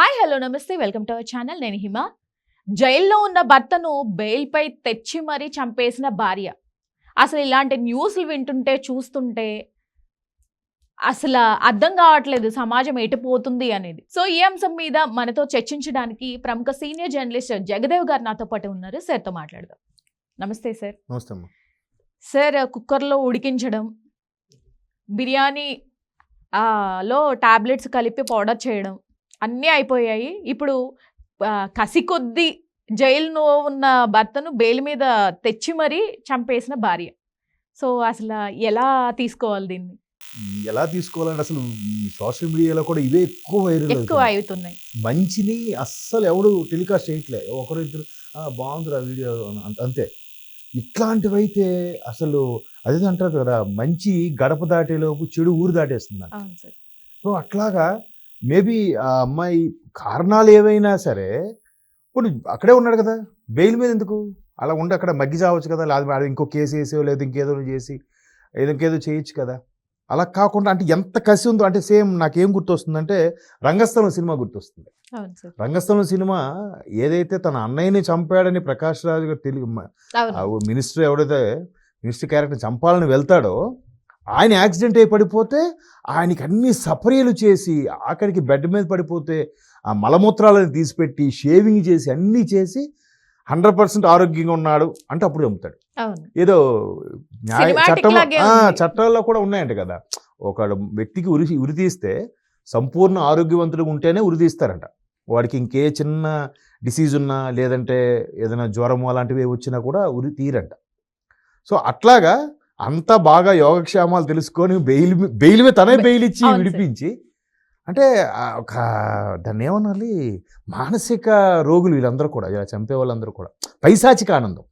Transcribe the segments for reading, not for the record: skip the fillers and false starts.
Hi hello నమస్తే welcome to our channel. నేను హిమ. జైల్లో ఉన్న భర్తను బెయిల్పై తెచ్చి మరీ చంపేసిన భార్య. అసలు ఇలాంటి న్యూస్లు వింటుంటే చూస్తుంటే అసలు అర్థం కావట్లేదు సమాజం ఎటుపోతుంది అనేది. సో ఈ అంశం మీద మనతో చర్చించడానికి ప్రముఖ సీనియర్ జర్నలిస్ట్ జగదేవ్ గారు నాతో పాటు ఉన్నారు. సార్తో మాట్లాడదాం. నమస్తే సార్. నమస్తే అమ్మా. సార్, కుక్కర్లో ఉడికించడం, బిర్యానీ లో టాబ్లెట్స్ కలిపి పౌడర్ చేయడం అన్నీ అయిపోయాయి. ఇప్పుడు కసి కొద్దీ జైలులో ఉన్న భర్తను బెయిల్ మీద తెచ్చి మరీ చంపేసిన భార్య. సో అసలు ఎలా తీసుకోవాలి దీన్ని? ఎలా తీసుకోవాలంటే అసలు సోషల్ మీడియాలో కూడా ఇవే ఎక్కువ వైరల్ అవుతున్నాయి. మంచిని అస్సలు ఎవడు టెలికాస్ట్ చేయట్లే. ఒకరు ఇద్దరు బాగుంది ఆ వీడియో అంతే. ఇట్లాంటివైతే అసలు అదే అంటారు కదా, మంచి గడప దాటేలోపు చెడు ఊరు దాటేస్తుంది. సో అట్లాగా మేబీ ఆ అమ్మాయి కారణాలు ఏవైనా సరే కొన్ని అక్కడే ఉన్నాడు కదా, బెయిల్ మీద ఎందుకు అలా ఉండి అక్కడ మగ్గి చావచ్చు కదా, లేదా ఇంకో కేసు వేసో లేదా ఇంకేదో చేసి ఇంకేదో చేయొచ్చు కదా. అలా కాకుండా అంటే ఎంత కసి ఉందో అంటే సేమ్ నాకేం గుర్తొస్తుందంటే రంగస్థలం సినిమా గుర్తొస్తుంది. రంగస్థలం సినిమా ఏదైతే తన అన్నయ్యని చంపాడని ప్రకాష్ రాజు గారు తెలుగు మినిస్టర్ ఎవడైతే మినిస్టర్ క్యారెక్టర్ చంపాలని వెళ్తాడో ఆయన యాక్సిడెంట్ అయి పడిపోతే ఆయనకి అన్ని సపర్యలు చేసి ఆఖరికి బెడ్ మీద పడిపోతే ఆ మలమూత్రాలను తీసిపెట్టి షేవింగ్ చేసి అన్నీ చేసి 100% ఆరోగ్యంగా ఉన్నాడు అంటే అప్పుడు చంపుతాడు. ఏదో చట్టాల్లో కూడా ఉన్నాయంట కదా, ఒక వ్యక్తికి ఉరి తీస్తే సంపూర్ణ ఆరోగ్యవంతుడిగా ఉంటేనే ఉరి తీస్తారంట. వాడికి ఇంకే చిన్న డిసీజ్ ఉన్నా లేదంటే ఏదైనా జ్వరము అలాంటివి వచ్చినా కూడా ఉరి తీరంట. సో అట్లాగా అంత బాగా యోగక్షేమాలు తెలుసుకొని బెయిల్ తనే బెయిల్ ఇచ్చి విడిపించి అంటే ఒక దాన్ని ఏమనాలి, మానసిక రోగులు వీళ్ళందరూ కూడా, ఇలా చంపే వాళ్ళందరూ కూడా పైశాచిక ఆనందం.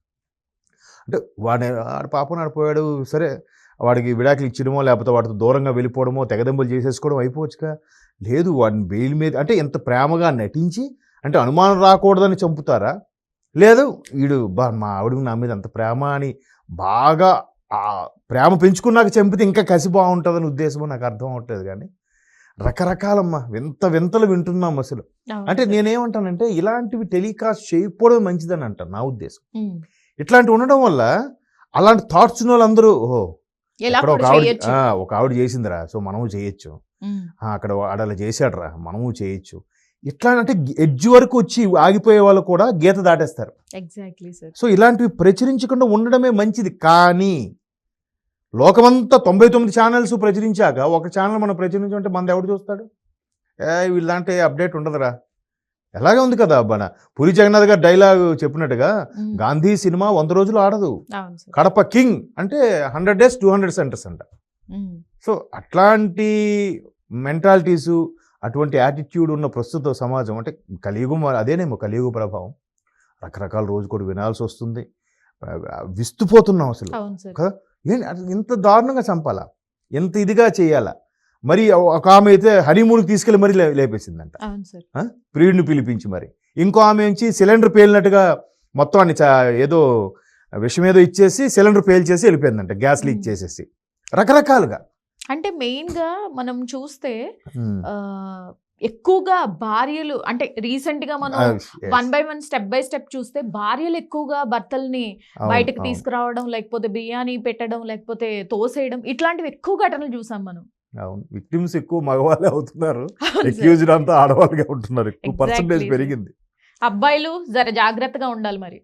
అంటే వాడి పాపం ఆడిపోయాడు సరే, వాడికి విడాకులు ఇచ్చడమో లేకపోతే వాడితో దూరంగా వెళ్ళిపోవడమో తెగదెంపులు చేసేసుకోవడం అయిపోవచ్చుగా. లేదు, వాడిని బెయిల్ మీద అంటే ఎంత ప్రేమగా నటించి అంటే అనుమానం రాకూడదని చంపుతారా, లేదు వీడు మా ఆవిడకి నా మీద అంత ప్రేమ అని బాగా ఆ ప్రేమ పెంచుకున్నాక చంపితే ఇంకా కసి బాగుంటుందని ఉద్దేశమో నాకు అర్థం అవ్వట్లేదు. కానీ రకరకాలమ్మా వింతలు వింటున్నాం అసలు. అంటే నేనేమంటానంటే ఇలాంటివి టెలికాస్ట్ చేయకపోవడం మంచిదని అంటాను నా ఉద్దేశం. ఇట్లాంటివి ఉండడం వల్ల అలాంటి థాట్స్ ఉన్న వాళ్ళందరూ ఓహో ఎక్కడ ఒక ఆవిడ చేసిందిరా సో మనము చేయొచ్చు, అక్కడ ఆడలా చేశాడరా మనము చేయొచ్చు, ఇట్లా అంటే ఎడ్జ్ వరకు వచ్చి ఆగిపోయే వాళ్ళు కూడా గీత దాటేస్తారు. సో ఇలాంటివి ప్రచురించకుండా ఉండడమే మంచిది. కానీ లోకమంతా 99 ఛానల్స్ ప్రచురించాక ఒక ఛానల్ మనం ప్రచురించాలంటే మన ఎవడు చూస్తాడు? వీళ్ళంటే అప్డేట్ ఉండదురా. ఎలాగే ఉంది కదా మన పూరి జగన్నాథ్ గారు డైలాగ్ చెప్పినట్టుగా గాంధీ సినిమా 100 రోజులు ఆడదు, కడప కింగ్ అంటే 100 days 200 centers అంట. సో అట్లాంటి మెంటాలిటీసు అటువంటి యాటిట్యూడ్ ఉన్న ప్రస్తుత సమాజం అంటే కలియుగం, అదేనేమో కలియుగ ప్రభావం. రకరకాల రోజు కూడా వినాల్సి వస్తుంది, విస్తుపోతున్నాం అసలు కదా. ఇంత దారుణంగా చంపాలా, ఎంత ఇదిగా చేయాలా? మరి ఒక ఆమె అయితే హనీమూన్కి తీసుకెళ్ళి మరీ లేపేసిందంట ప్రియుడిని పిలిపించి. మరి ఇంకో ఆమె నుంచి సిలిండర్ పేలినట్టుగా మొత్తం అన్ని ఏదో విషం ఏదో ఇచ్చేసి సిలిండర్ పేల్చేసి వెళ్ళిపోయిందంట, గ్యాస్ లీక్ చేసేసి. రకరకాలుగా అంటే మెయిన్గా మనం చూస్తే ఎక్కువగా భార్యలు అంటే రీసెంట్ గా మనం 1 by 1 స్టెప్ బై స్టెప్ చూస్తే భార్యలు ఎక్కువగా భర్తల్ని బయటకు తీసుకురావడం, లేకపోతే బిర్యానీ పెట్టడం, లేకపోతే తోసేయడం, ఇట్లాంటివి ఎక్కువ ఘటనలు చూసాం మనం. అవును, విక్టిమ్స్ ఎక్కువ మగవాళ్ళే అవుతున్నారు, అక్యూజ్డ్ అంతా ఆడవాళ్ళుగా ఉంటున్నారు, ఎక్కువ పర్సెంటేజ్ పెరిగింది. అబ్బాయిలు జర జాగ్రత్తగా ఉండాలి మరి.